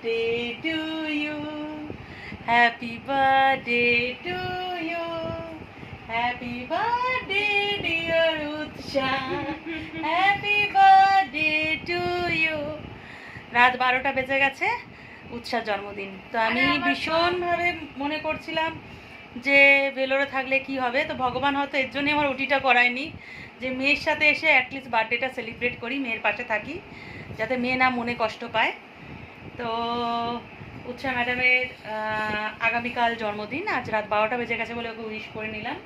birthday to you. Happy birthday to you. Happy birthday dear Utsha. Happy birthday to you. রাত 12টা বেজে গেছে, উৎসার জন্মদিন। তো আমি ভীষণভাবে মনে করছিলাম যে ভেলোরে থাকলে কি হবে, তো ভগবান হয়তো এর জন্যই আমার ওটিটা করায়নি, যে মেয়ের সাথে এসে অ্যাটলিস্ট বার্থডেটা সেলিব্রেট করি, মেয়ের পাশে থাকি, যাতে মেয়ে না মনে কষ্ট পায়। তো উৎসা ম্যাডামের আগামীকাল জন্মদিন, আজ রাত 12টা বেজে গেছে বলে ওকে উইশ করে নিলাম।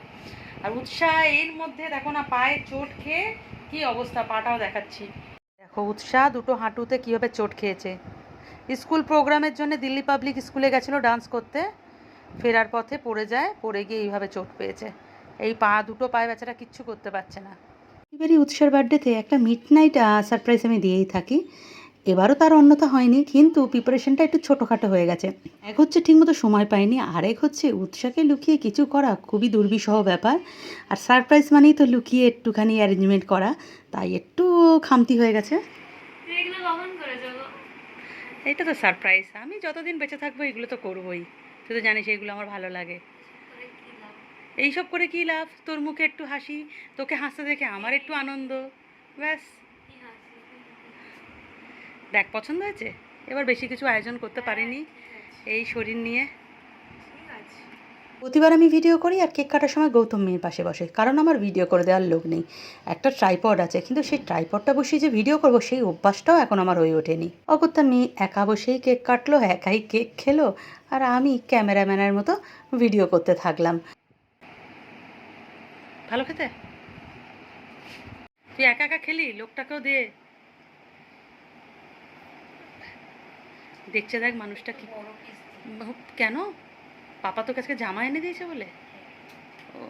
আর উৎসাহ এর মধ্যে দেখো না পায়ে চোট খেয়ে কি অবস্থা, পাটাও দেখাচ্ছি দেখো। উৎসাহ দুটো হাঁটুতে কীভাবে চোট খেয়েছে। স্কুল প্রোগ্রামের জন্য দিল্লি পাবলিক স্কুলে গেছিলো ডান্স করতে, ফেরার পথে পড়ে যায়, পড়ে গিয়ে এইভাবে চোট পেয়েছে। এই দুটো পায়ে বেচারা কিচ্ছু করতে পারছে না। এবারই উৎসার বার্থডেতে একটা মিড নাইট সারপ্রাইজ আমি দিয়েই থাকি। এবারও তার অন্যথা হয়নি, কিন্তু প্রিপারেশনটা একটু ছোটোখাটো হয়ে গেছে। এক হচ্ছে ঠিকমতো সময় পাইনি, আরেক হচ্ছে উৎসাকে লুকিয়ে কিছু করা খুবই দুর্বিষহ ব্যাপার। আর সারপ্রাইজ মানেই তো লুকিয়ে একটুখানি অ্যারেঞ্জমেন্ট করা, তাই একটু খামতি হয়ে গেছে। এইটা তো সারপ্রাইজ, আমি যতদিন বেঁচে থাকবো এগুলো তো করবোই, তুই তো জানিস এগুলো আমার ভালো লাগে। এইসব করে কী লাভ, তোর মুখে একটু হাসি, তোকে হাসতে দেখে আমার একটু আনন্দ, ব্যাস। দেখ পছন্দ হয়েছে, এবার বেশি কিছু আয়োজন করতে পারিনি এই শরীর নিয়ে। প্রতিবার আমি ভিডিও করি আর কেক কাটার সময় গৌতম মেয়ের পাশে বসে, কারণ আমার ভিডিও করে দেওয়ার লোক নেই। একটা ট্রাইপড আছে, কিন্তু সেই ট্রাইপডটা বসিয়ে যে ভিডিও করবো সেই অভ্যাসটাও এখন আমার হয়ে ওঠেনি। অগত্যা মেয়ে একা বসেই কেক কাটলো, একাই কেক খেলো, আর আমি ক্যামেরাম্যানের মতো ভিডিও করতে থাকলাম। ভালো খেতে, তুই একা একা খেলি, লোকটাকেও দে। দেখছে দেখ মানুষটা কি। কেন, পাপা তো কাছে জামা এনে দিয়েছে বলে। ও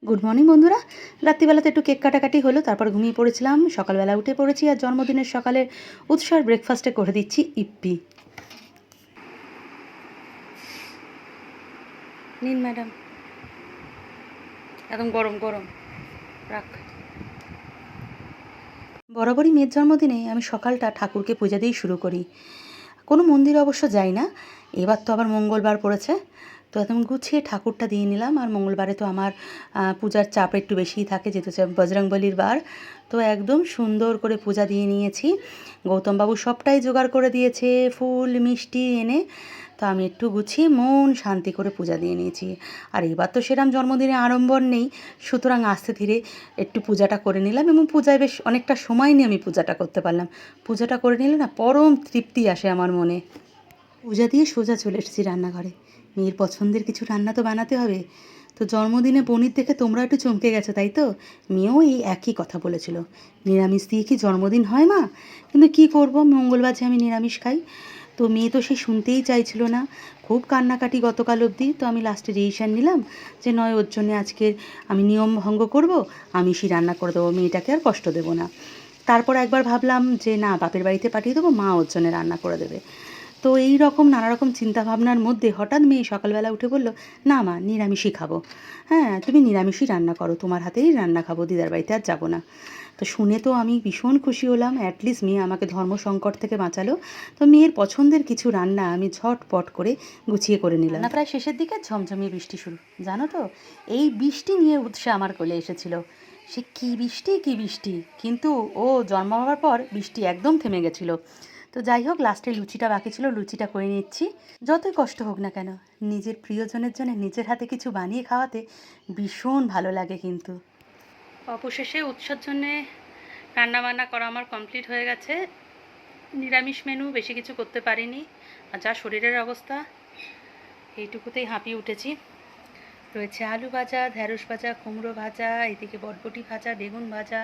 গুড মর্নিং বন্ধুরা, রাত্রিবেলাতে একটু কেক কাটাকাটি হলো, তারপর ঘুমিয়ে পড়েছিলাম। সকালবেলা উঠে পড়েছি, আর জন্মদিনের সকালের উৎসার ব্রেকফাস্টে করে দিচ্ছি ইপ্পি। নিন ম্যাডাম, একদম গরম গরম রাখ। বরাবরই মেয়ের জন্মদিনে আমি সকালটা ঠাকুরকে পূজা দিয়েই শুরু করি। কোনো মন্দিরে অবশ্য যাই না, এবার তো আবার মঙ্গলবার পড়েছে, তো একদম গুছিয়ে ঠাকুরটা দিয়ে নিলাম। আর মঙ্গলবারে তো আমার পূজার চাপ একটু বেশিই থাকে, যেহেতু বজরংবলির বার। তো একদম সুন্দর করে পূজা দিয়ে নিয়েছি। গৌতমবাবু সবটাই জোগাড় করে দিয়েছে, ফুল মিষ্টি এনে। তো আমি একটু গুছিয়ে মন শান্তি করে পূজা দিয়ে নিয়েছি। আর এবার তো সেরকম জন্মদিনে আড়ম্বর নেই, সুতরাং আস্তে ধীরে একটু পূজাটা করে নিলাম, এবং পূজায় বেশ অনেকটা সময় নিয়ে আমি পূজাটা করতে পারলাম। পূজাটা করে নিলে না পরম তৃপ্তি আসে আমার মনে। পূজা দিয়ে সোজা চলে এসেছি রান্নাঘরে। মেয়ের পছন্দের কিছু রান্না তো বানাতে হবে। তো জন্মদিনে পনির দেখে তোমরা একটু চমকে গেছো, তাই তো? মেয়েও এই একই কথা বলেছিল, নিরামিষ দিয়ে কি জন্মদিন হয় মা? কিন্তু কী করব, মঙ্গলবার যে আমি নিরামিষ খাই। তো মেয়ে তো সে শুনতেই চাইছিল না, খুব কান্নাকাটি গতকাল অবধি। তো আমি লাস্টে ডিসিশান নিলাম যে নয়, ওর জন্যে আজকের আমি নিয়ম ভঙ্গ করব, আমিষই রান্না করে দেবো, মেয়েটাকে আর কষ্ট দেবো না। তারপর একবার ভাবলাম যে না, বাপের বাড়িতে পাঠিয়ে দেবো, মা ওর জন্য রান্না করে দেবে। তো এই রকম নানা রকম চিন্তাভাবনার মধ্যে হঠাৎ মেয়ে সকালবেলা উঠে বলল, না মা, নিরামিষই খাবো। হ্যাঁ, তুমি নিরামিষই রান্না করো, তোমার হাতেই রান্না খাবো, দিদার বাড়িতে আর যাবো না। তো শুনে তো আমি ভীষণ খুশি হলাম, অ্যাটলিস্ট মেয়ে আমাকে ধর্ম সংকট থেকে বাঁচালো। তো মেয়ের পছন্দের কিছু রান্না আমি ঝটপট করে গুছিয়ে করে নিলাম। প্রায় শেষের দিকে ঝমঝমিয়ে বৃষ্টি শুরু, জানো তো, এই বৃষ্টি নিয়ে উৎসাহ আমার কোলে এসেছিল। সে কী বৃষ্টি কী বৃষ্টি, কিন্তু ও জন্ম হওয়ার পর বৃষ্টি একদম থেমে গেছিলো। তো যাই হোক, লাস্টে লুচিটা বাকি ছিল, লুচিটা করে নিচ্ছি। যতই কষ্ট হোক না কেন, নিজের প্রিয়জনের জন্য নিজের হাতে কিছু বানিয়ে খাওয়াতে ভীষণ ভালো লাগে। কিন্তু অবশেষে উৎসবের জন্যে রান্নাবান্না করা আমার কমপ্লিট হয়ে গেছে। নিরামিষ মেনু, বেশি কিছু করতে পারিনি, আর যা শরীরের অবস্থা, এইটুকুতেই হাঁপিয়ে উঠেছি। রয়েছে আলু ভাজা, ঢ্যাঁড়স ভাজা, কুমড়ো ভাজা, এদিকে বটবটি ভাজা, বেগুন ভাজা,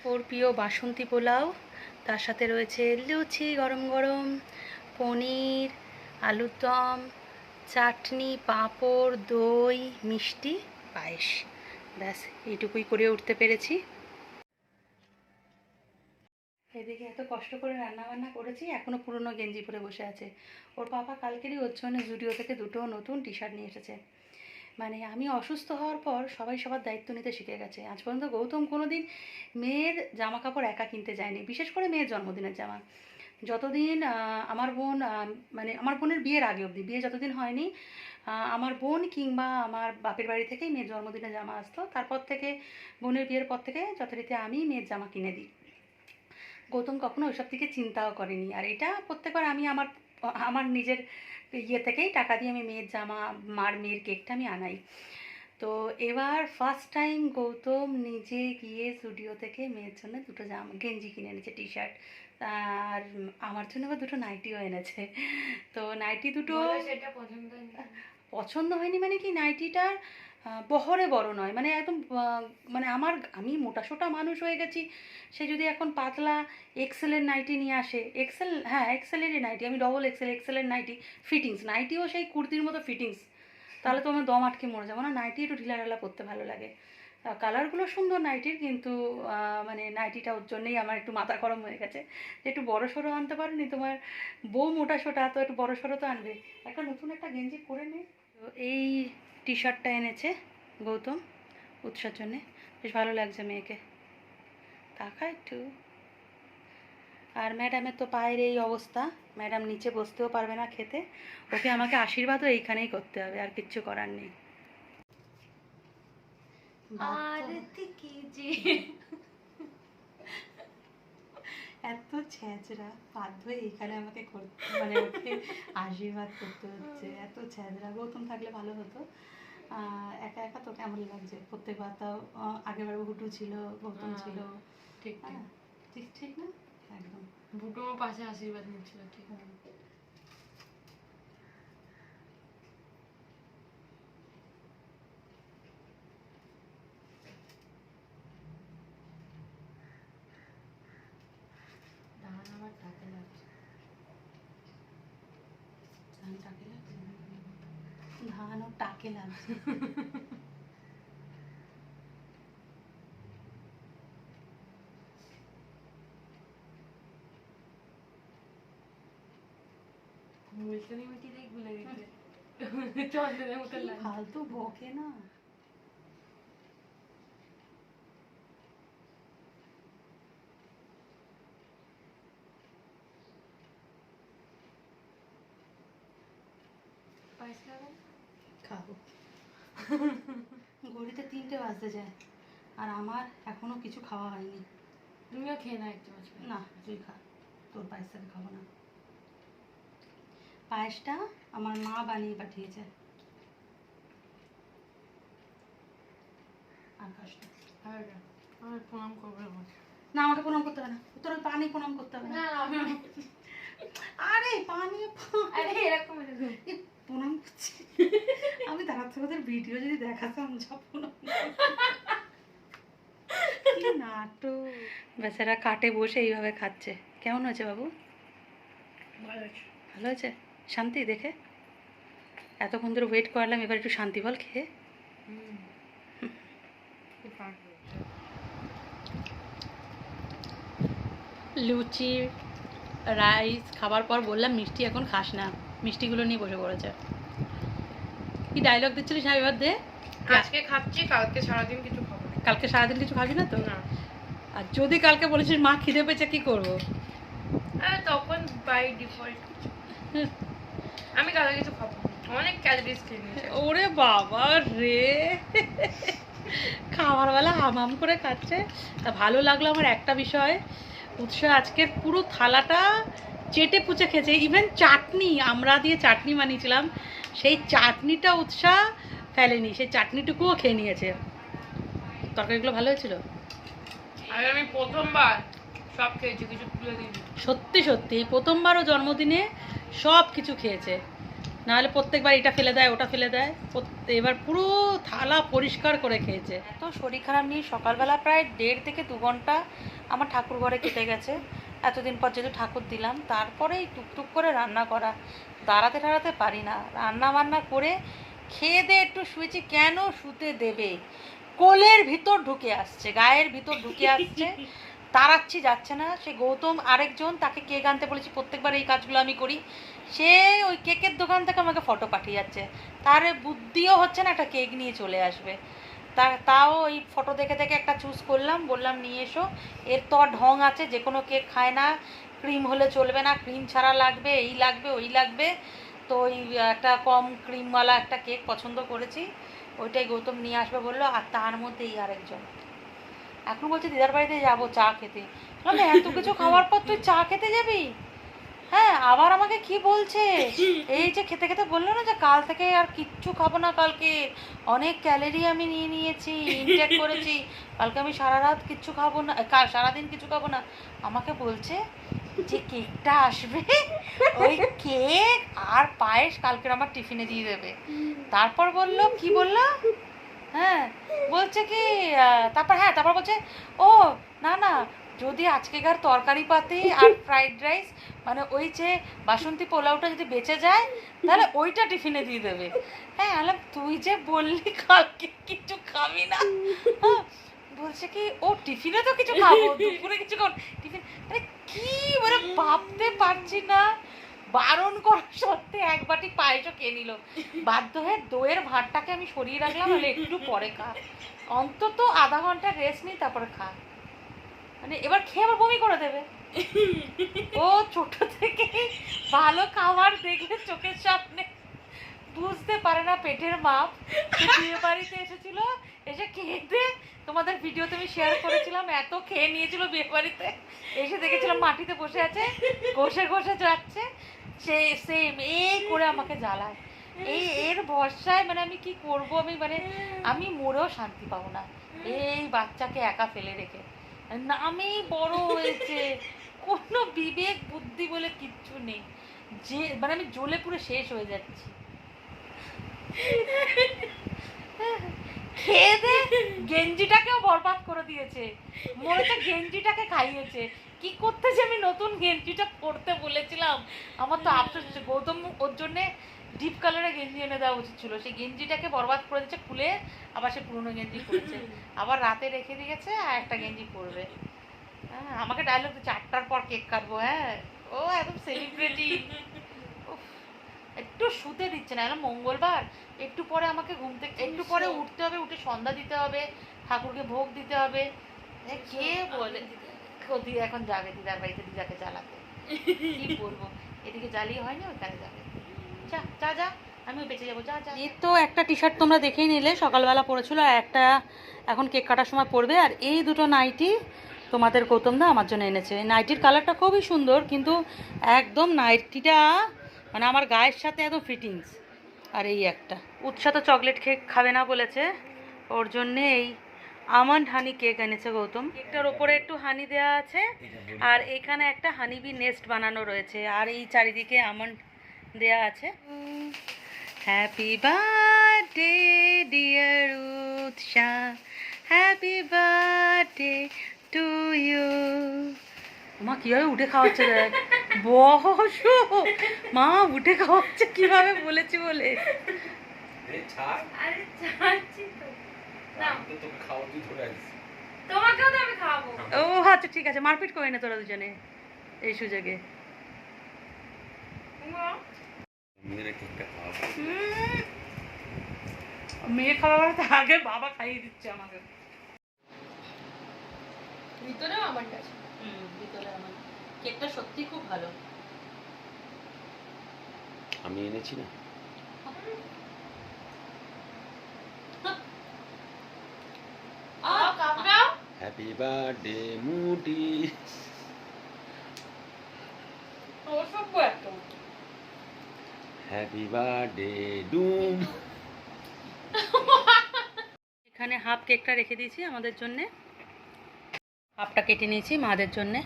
ওর প্রিয় বাসন্তী পোলাও, তার সাথে রয়েছে লুচি গরম গরম, পনির, আলুর দম, চাটনি, পাঁপড়, দই, মিষ্টি, পায়েস। ব্যাস এইটুকুই করে উঠতে পেরেছি। এদিকে এত কষ্ট করে রান্নাবান্না করেছি, এখনও পুরনো গেঞ্জি পরে বসে আছে। ওর পাপা কালকেরই ওর জন্য জুডিও থেকে দুটো নতুন টি শার্ট নিয়ে এসেছে। মানে আমি অসুস্থ হওয়ার পর সবাই সবার দায়িত্ব নিতে শিখে গেছে। আজ পর্যন্ত গৌতম কোনো দিন মেয়ের জামা কাপড় একা কিনতে যায়নি, বিশেষ করে মেয়ের জন্মদিনের জামা। যতদিন আমার বোন মানে আমার বোনের বিয়ের আগে অবধি, বিয়ে যতদিন হয়নি, আমার বোন কিংবা আমার বাপের বাড়ি থেকেই মেয়ের জন্মদিনের জামা আসতো। তারপর থেকে বোনের বিয়ের পর থেকে যথারীতি আমি মেয়ের জামা কিনে দিই। গৌতম কখনো ওইসব দিকে চিন্তাও করেনি। আর এটা প্রত্যেকবার আমি আমার আমার নিজের ইয়ে থেকেই টাকা দিয়ে আমি মেয়ের জামা, মার মেয়ের কেকটা আমি আনাই। তো এবার ফার্স্ট টাইম গৌতম নিজে গিয়ে স্টুডিও থেকে মেয়ের জন্য দুটো জামা গেঞ্জি কিনে এনেছে, টি শার্ট, আর আমার জন্য আবার দুটো নাইটিও এনেছে। তো নাইটি দুটো সেটা পছন্দ হয়নি। পছন্দ হয়নি মানে কি, নাইটিটার বহরে বড় নয়, মানে একদম মানে আমি মোটাসোটা মানুষ হয়ে গেছি, সে যদি এখন পাতলা এক্সেলের নাইটি নিয়ে আসে, এক্সেল, হ্যাঁ এক্সেলেরই নাইটি, আমি ডবল এক্সেলের নাইটি, ফিটিংস নাইটিও সেই কুর্তির মতো ফিটিংস, তাহলে তো আমার দম আটকে মরে যাবো না। নাইটি একটু ঢিলা ঢালা পরতে ভালো লাগে, কালারগুলো সুন্দর নাইটির, কিন্তু মানে নাইটিটা ওর জন্যেই আমার একটু মাথা গরম হয়ে গেছে যে একটু বড়ো সড়ো আনতে পারোনি, তোমার বউ মোটা সোটা, তো একটু বড়ো সড়ো তো আনবে, একটা নতুন একটা গেঞ্জি পরে নে। তো এই টি শার্টটা এনেছে গৌতম উৎসার জন্যে, বেশ ভালো লাগছে মেয়েকে, তাকা একটু। আর ম্যাডামের তো পায়ের এই অবস্থা, ম্যাডাম নিচে বসতেও পারবে না খেতে, ওকে আমাকে আশীর্বাদও এইখানেই করতে হবে, আর কিচ্ছু করার নেই। আরতি कीजिए। এত ছ্যাঁচড়া, বাধ্য হয়ে এইখানে আমাকে করতে, মানে ওকে আশীর্বাদ করতে হচ্ছে, এত ছ্যাঁচড়া। গৌতম থাকলে ভালো হতো, একা একা তো কেমন লাগছে, প্রত্যেকবার তো আগেরবার হুটু ছিল, গৌতম ছিল, ঠিক ঠিক ঠিক ঠিক না, একদম। বুটো পাশে আশীর্বাদ নিচ্ছিল, ঠিক। ধান আমার কাকে লাগছে, ধান টাকে লাগছে, ধান ও টাকে লাগছে। মুলতানি মিটি দিয়ে গুলে দিতে চন্দনের মতো লাগে। ফালতু বকে না। পায়েস খাবেন? খাবো। ঘড়িতে 3টে বাজতে যায়, আর আমার এখনো কিছু খাওয়া হয়নি। তুমিও খেয়ে না এক চামচ? না, তুই খা, তোর পায়েস থেকে খাবো না। পায়েসটা আমার মা বানিয়ে পাঠিয়েছে। আর খাস না। আমি প্রণাম করবো না। না, আমাকে প্রণাম করতে হবে না, তোর ওই পানি প্রণাম করতে হবে না। আরে পানি, আরে এরকম প্রণাম করছি আমি, দাঁড়াতে ওদের ভিডিও যদি দেখাতাম যা প্রণাম, কি নাটক। বেচারা কাটে বসে এইভাবে খাচ্ছে। কেমন হয়েছে বাবু? ভালো আছে। ভালো হয়েছে? শান্তি দেখে এতক্ষণ ধরে ওয়েট করলাম, এবার একটু শান্তি বল খেয়ে। লুচি রাইস খাবার পর বললাম মিষ্টি এখন খাস না, মিষ্টিগুলো নিয়ে বসে পড়েছে। কি ডায়লগ দিচ্ছিলিস? হ্যাঁ এবার দে। আজকে খাচ্ছি, কালকে সারাদিন কিছু খাবো না। কালকে সারাদিন কিছু খাবি না তো? না। আর যদি কালকে বলেছিস মা খিদে পেয়েছে, কি করবো? তখন বাই ডিফল্ট আমি কালকে কিছু খাবো না, অনেক ক্যালোরিজ খেয়ে নিয়েছি। ওরে বাবা রে, খাওয়ার বেলা হামাম করে খাচ্ছে। তা ভালো লাগলো আমার একটা বিষয়, উৎসাহ আজকের পুরো থালাটা চেটে পুচে খেয়েছে। ইভেন চাটনি, আমরা দিয়ে চাটনি বানিয়েছিলাম, সেই চাটনিটা উৎসাহ ফেলেনি, সেই চাটনিটুকুও খেয়ে নিয়েছে। তরকারিগুলো ভালো হয়েছিল। আর আমি প্রথমবার সব খেয়েছি, কিছু তুলে দিইনি। সত্যি সত্যি এই প্রথমবারও জন্মদিনে সব কিছু খেয়েছে, নাহলে প্রত্যেকবার এটা ফেলে দেয় ওটা ফেলে দেয়, এবার পুরো থালা পরিষ্কার করে খেয়েছে। এত শরীর খারাপ নিয়ে সকালবেলা প্রায় 1.5 থেকে 2 ঘন্টা আমার ঠাকুর ঘরে কেটে গেছে। এতদিন পর যেহেতু ঠাকুর দিলাম, তারপরেই টুকটুক করে রান্না করা, দাঁড়াতে টাড়াতে পারি না, রান্না বান্না করে খেয়ে দিয়ে একটু শুয়েছি। কেন শুতে দেবে, কোলের ভিতর ঢুকে আসছে, গায়ের ভিতর ঢুকে আসছে, তাড়াচ্ছি যাচ্ছে না। সে গৌতম আরেকজন, তাকে কেক আনতে বলেছি, প্রত্যেকবার এই কাজগুলো আমি করি, সে ওই কেকের দোকান থেকে আমাকে ফটো পাঠিয়ে যাচ্ছে। তার বুদ্ধিও হচ্ছে না একটা কেক নিয়ে চলে আসবে। তাও ওই ফটো দেখে দেখে একটা চুজ করলাম, বললাম নিয়ে এসো। এর তো আর ঢং আছে, যে কোনো কেক খায় না, ক্রিম হলে চলবে না, ক্রিম ছাড়া লাগবে, এই লাগবে ওই লাগবে। তো ওই একটা কম ক্রিমওয়ালা একটা কেক পছন্দ করেছি, ওইটাই গৌতম নিয়ে আসবে বললো। আর তার মধ্যে এই আরেকজন এখন বলছে দিদার বাড়িতে যাবো চা খেতে। বললাম এত কিছু খাওয়ার পর তুই চা খেতে যাবি? হ্যাঁ, আবার আমাকে কি বলছে, এই যে খেতে খেতে বললো না যে কাল থেকে আর কিচ্ছু খাবো না, কালকে অনেক ক্যালোরি আমি নিয়ে নিয়েছি, ইনটেক করেছি, কালকে আমি সারা রাত কিচ্ছু খাবো না, কাল সারাদিন কিছু খাবো না। আমাকে বলছে যে কেকটা আসবে, ওই কেক আর পায়েস কালকের আমার টিফিনে দিয়ে দেবে। তারপর বললো কি বললো, হ্যাঁ বলছে কি তারপর বলছে ও না না, যদি আজকেকার তরকারি পাতি আর ফ্রাইড রাইস মানে ওই যে বাসন্তী পোলাওটা যদি বেঁচে যায় তাহলে ওইটা টিফিনে দিয়ে দেবে। হ্যাঁ আলাম তুই যে বললি কালকে কিছু খাবি না, হ্যাঁ বলছে কি ও টিফিনে তো কিছু খাবো, দুপুরে কিছু খাবো টিফিন। আরে কি মানে ভাবতে পারছি না, বারণ করা সত্ত্বে এক বাটি পায়েসও খেয়ে নিল। বাধ্য হয়ে দইয়ের ভাতটাকে আমি সরিয়ে রাখলাম, বলে একটু পরে খা, অন্তত আধা ঘন্টা রেস্ট নিই তারপরে খা। মানে এবার খেয়ে আবার বমি করে দেবে। ও ছোট থেকে ভালো খাবার দেখলে চোখের সামনে বুঝতে পারে না পেটের মাপ। বিয়ে বাড়িতে এসেছিল, এসে খেতে, তোমাদের ভিডিওতে আমি শেয়ার করেছিলাম, এত খেয়ে নিয়েছিল বিয়ে বাড়িতে, এসে দেখেছিলাম মাটিতে বসে আছে, ঘষে ঘষে যাচ্ছে, সে সেম এই করে আমাকে জ্বালায়। এর ভরসায় মানে আমি কি করব, আমি মরেও শান্তি পাবো না এই বাচ্চাকে একা ফেলে রেখে। নামেই বড় হয়েছে, কোনো বিবেক বুদ্ধি বলে কিচ্ছু নেই, যে আমি জ্বলে পুরো শেষ হয়ে যাচ্ছি। খেয়ে দে গেঞ্জিটাকেও বরবাদ করে দিয়েছে, মনে হচ্ছে গেঞ্জিটাকে খাইয়েছে। কি করতে যে আমি নতুন গেঞ্জিটা পরতে বলেছিলাম, আমার তো আফসোস হচ্ছে। গৌতম ওর জন্যে ডিপ কালারের গেঞ্জি এনে দেওয়া উচিত ছিল, সেই গেঞ্জিটাকে বরবাদ করে দিচ্ছে, খুলে আবার সে পুরনো গেঞ্জি পরেছে, আবার রাতে রেখে দিয়েছে আর একটা গেঞ্জি পরবে। হ্যাঁ আমাকে ডায়লগ দিচ্ছে 8টার পর কেক কাটবো। হ্যাঁ ও একদম সেলিব্রিটি। একটু শুতে দিচ্ছে না, এখন মঙ্গলবার, একটু পরে আমাকে ঘুম থেকে একটু পরে উঠতে হবে, উঠে সন্ধ্যা দিতে হবে, ঠাকুরকে ভোগ দিতে হবে। কে বলে এখন যাবে দিদার বাড়িতে দিদাকে জ্বালাতে, কি বলবো, এদিকে জ্বালিয়ে হয়নি, ওইখানে যাবে। যা যা যা, আমিও বেঁচে যাবো, যা যা। এই তো একটা টি শার্ট তোমরা দেখেই নিলে, সকালবেলা পরেছিল, আর একটা এখন কেক কাটার সময় পরবে। আর এই দুটো নাইটি তোমাদের গৌতম দা আমার জন্য এনেছে। নাইটির কালারটা খুবই সুন্দর, কিন্তু একদম নাইটিটা মানে আমার গায়ের সাথে একদম ফিটিংস। আর এই একটা উৎসাহ তো চকলেট কেক খাবে না বলেছে, ওর জন্যে এই আমন্ড হানি কেক এনেছে গৌতম। কেকটার ওপরে একটু হানি দেওয়া আছে, আর এখানে একটা হানিবি নেস্ট বানানো রয়েছে, আর এই চারিদিকে আমন্ড দেওয়া আছে। হ্যাপি বার্থডে ডিয়ার উৎসাহ, হ্যাপি বার্থডে টু ইউ। মা কীভাবে উঠে খাওয়াচ্ছে দেখ, বসো মা, উঠে খাওয়াচ্ছে কিভাবে বলেছি বলে। ও আচ্ছা ঠিক আছে, মারপিট করে না তোরা দুজনে এই সুযোগে। মেয়ে খাওয়ার আগে বাবা খাইয়ে দিচ্ছে আমাকে। ভিতরেও আমার কাছে ভিতরে আমার কেকটা সত্যি খুব ভালো। আমি এনেছি না। হ্যাপি বার্থডে মুটি। হ্যাপি বার্থডে ডুম। এখানে হাফ কেকটা রেখে দিয়েছি আমাদের জন্যে, হাফটা কেটে নিয়েছি মাদের জন্যে,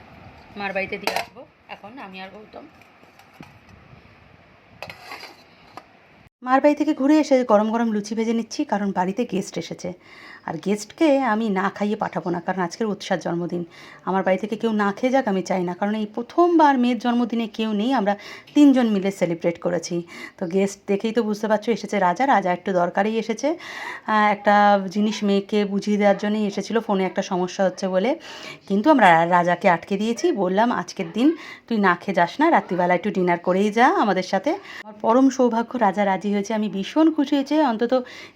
মার বাড়িতে দিয়ে আসবো এখন আমি আর গৌতম। মার বাড়ি থেকে ঘুরে এসে গরম গরম লুচি ভেজে নিচ্ছি, কারণ বাড়িতে গেস্ট এসেছে। আর গেস্টকে আমি না খাইয়ে পাঠাবো না, কারণ আজকের উৎসার জন্মদিন। আমার বাড়ি থেকে কেউ না খেয়ে যাক আমি চাই না, কারণ এই প্রথমবার মেয়ের জন্মদিনে কেউ নেই, আমরা 3 জন মিলে সেলিব্রেট করেছি। তো গেস্ট দেখেই তো বুঝতে পারছো এসেছে রাজা। রাজা একটু দরকারেই এসেছে, একটা জিনিস মেয়েকে বুঝিয়ে দেওয়ার জন্যই এসেছিল, ফোনে একটা সমস্যা হচ্ছে বলে। কিন্তু আমরা রাজাকে আটকে দিয়েছি, বললাম আজকের দিন তুই না খেয়ে যাস না, রাত্রিবেলা একটু ডিনার করেই যা আমাদের সাথে। আমার পরম সৌভাগ্য রাজা রাজি হয়েছে, আমি ভীষণ খুশি হয়েছে। অন্তত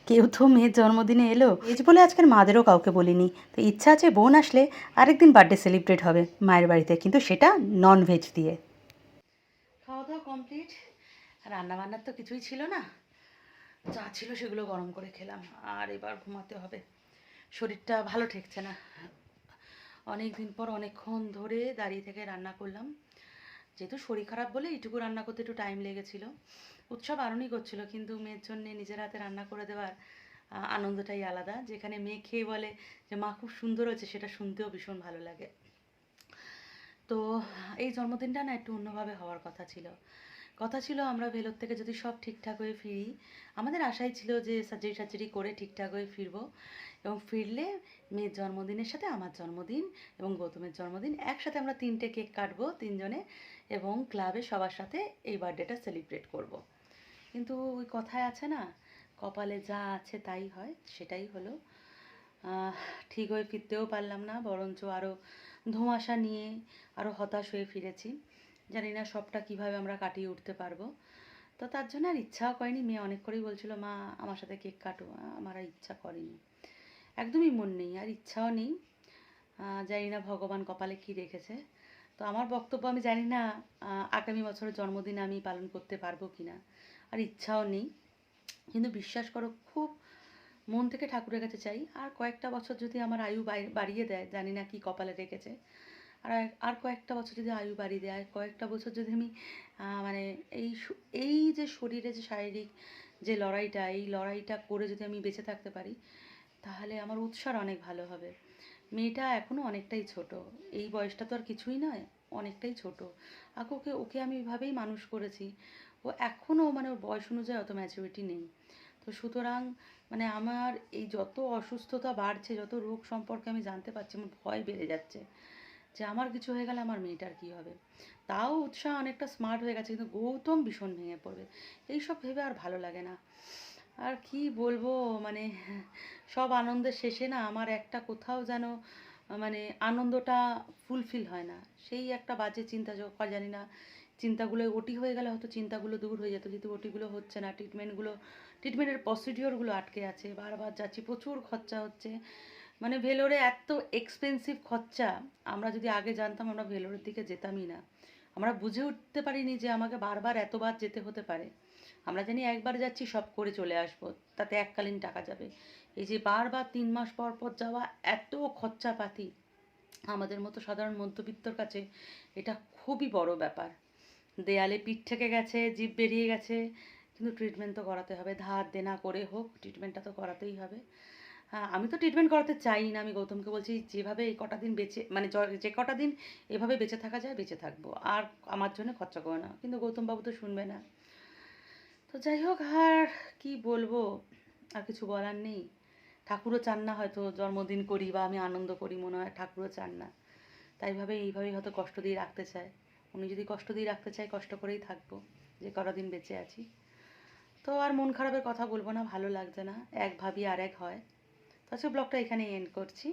কেউ তো মেয়ের জন্মদিনে এলো। ভেজ বলে আজকের মাদেরও কাউকে বলিনি। তো ইচ্ছা আছে বোন আসলে আরেকদিন বার্থডে সেলিব্রেট হবে মায়ের বাড়িতে, কিন্তু সেটা নন ভেজ দিয়ে। খাওয়া দাওয়া কমপ্লিট। রান্নাবান্নার তো কিছুই ছিল না, যা ছিল সেগুলো গরম করে খেলাম। আর এবার ঘুমাতে হবে, শরীরটা ভালো ঠেকছে না। অনেক দিন পর অনেকক্ষণ ধরে দাঁড়িয়ে থেকে রান্না করলাম। যেহেতু শরীর খারাপ বলে এইটুকু রান্না করতে একটু টাইম লেগেছিলো। উৎসব বারণই করছিল, কিন্তু মেয়ের জন্যে নিজের হাতে রান্না করে দেওয়ার আনন্দটাই আলাদা। যেখানে মেয়ে খেয়ে বলে যে মা খুব সুন্দর হয়েছে, সেটা শুনতেও ভীষণ ভালো লাগে। তো এই জন্মদিনটা না একটু অন্যভাবে হওয়ার কথা ছিল আমরা ভেলোর থেকে যদি সব ঠিকঠাক হয়ে ফিরি। আমাদের আশাই ছিল যে সার্জারি সার্জারি করে ঠিকঠাক হয়ে ফিরবো, এবং ফিরলে মেয়ের জন্মদিনের সাথে আমার জন্মদিন এবং গৌতমের জন্মদিন একসাথে আমরা 3টে কেক কাটবো 3 জনে, এবং ক্লাবে সবার সাথে এই বার্থডেটা সেলিব্রেট করব। কিন্তু ওই কথায় আছে না, কপালে যা আছে তাই হয়, সেটাই হলো। আহ, ঠিক হয়ে ফিরতেও পারলাম না, বরঞ্চ আরও ধোঁয়াশা নিয়ে আরও হতাশ হয়ে ফিরেছি। জানি না সবটা কিভাবে আমরা কাটিয়ে উঠতে পারবো। তো তার জন্য আর ইচ্ছাও করেনি। মেয়ে অনেক করেই বলছিল মা আমার সাথে কেক কাটো, আমার আর ইচ্ছা করেনি, একদমই মন নেই আর ইচ্ছাও নেই। জানি না ভগবান কপালে কী রেখেছে। তো আমার বক্তব্য, আমি জানি না আগামী বছরের জন্মদিন আমি পালন করতে পারবো কি না, আর ইচ্ছাও নেই। কিন্তু বিশ্বাস করো খুব মন থেকে ঠাকুরের কাছে চাই আর কয়েকটা বছর যদি আমার আয়ু বাড়িয়ে দেয়, জানি না কি কপালে রেখেছে। আর আর কয়েকটা বছর যদি আয়ু বাড়িয়ে দেয়, কয়েকটা বছর যদি আমি মানে এই যে শরীরে যে শারীরিক যে লড়াইটা, এই লড়াইটা করে যদি আমি বেঁচে থাকতে পারি, তাহলে আমার উৎসার অনেক ভালো হবে। মেয়েটা এখনও অনেকটাই ছোট, এই বয়সটা তো আর কিছুই নয়, অনেকটাই ছোট। আর ওকে ওকে আমি এভাবেই মানুষ করেছি। ও এখনও মানে ওর বয়স অনুযায়ী অত ম্যাচুরিটি নেই। তো সুতরাং মানে আমার এই যত অসুস্থতা বাড়ছে, যত রোগ সম্পর্কে আমি জানতে পারছি, আমার ভয় বেড়ে যাচ্ছে যে আমার কিছু হয়ে গেলে আমার মেয়েটার কী হবে। তাও উৎসাহ অনেকটা স্মার্ট হয়ে গেছে, কিন্তু গৌতম ভীষণ ভেঙে পড়বে, এইসব ভেবে আর ভালো লাগে না। আর কি বলবো, মানে সব আনন্দের শেষে না আমার একটা কোথাও যেন মানে আনন্দটা ফুলফিল হয় না। সেই একটা বাজে চিন্তা যখন, জানি না চিন্তাগুলো ওটি হয়ে গেলে হয়তো চিন্তাগুলো দূর হয়ে যেত, যেহেতু ওটিগুলো হচ্ছে না, ট্রিটমেন্টের প্রসিডিওরগুলো আটকে আছে, বারবার যাচ্ছি, প্রচুর খরচা হচ্ছে। মানে ভেলোরে এত এক্সপেন্সিভ খরচা, আমরা যদি আগে জানতাম আমরা ভেলোরের দিকে যেতামই না। আমরা বুঝে উঠতে পারিনি যে আমাকে বারবার এতবার যেতে হতে পারে। আমরা জানি একবার যাচ্ছি সব করে চলে আসবো, তাতে এককালীন টাকা যাবে। এই যে বারবার 3 মাস পর পর যাওয়া, এত খরচাপাতি আমাদের মতো সাধারণ মধ্যবিত্তর কাছে এটা খুবই বড় ব্যাপার। দেয়ালে পিঠ থেকে গেছে, জিভ বেরিয়ে গেছে, কিন্তু ট্রিটমেন্ট তো করাতে হবে, ধার দেনা করে হোক ট্রিটমেন্টটা তো করাতেই হবে। হ্যাঁ, আমি তো ট্রিটমেন্ট করাতে চাই না, আমি গৌতমকে বলছি যেভাবে এই কটা দিন বেঁচে মানে যে কটা দিন এভাবে বেঁচে থাকা যায় বেঁচে থাকবো, আর আমার জন্য খরচা করো না, কিন্তু গৌতমবাবু তো শুনবে না। তো যাই হোক, আর কি বলবো, আর কিছু বলার নেই। ঠাকুরও চান না হয়তো জন্মদিন করি বা আমি আনন্দ করি, মনে হয় ঠাকুরও চান না, তাইভাবে এইভাবেই হয়তো কষ্ট দিয়ে রাখতে চায়। উনি যদি কষ্ট দিয়ে রাখতে চায়, কষ্ট করেই থাকবো যে কটা দিন বেঁচে আছি। তো আর মন খারাপের কথা বলবো না, ভালো লাগছে না, এক ভাবি আর এক হয়। তো আজকে ব্লগটা এখানেই এন্ড করছি।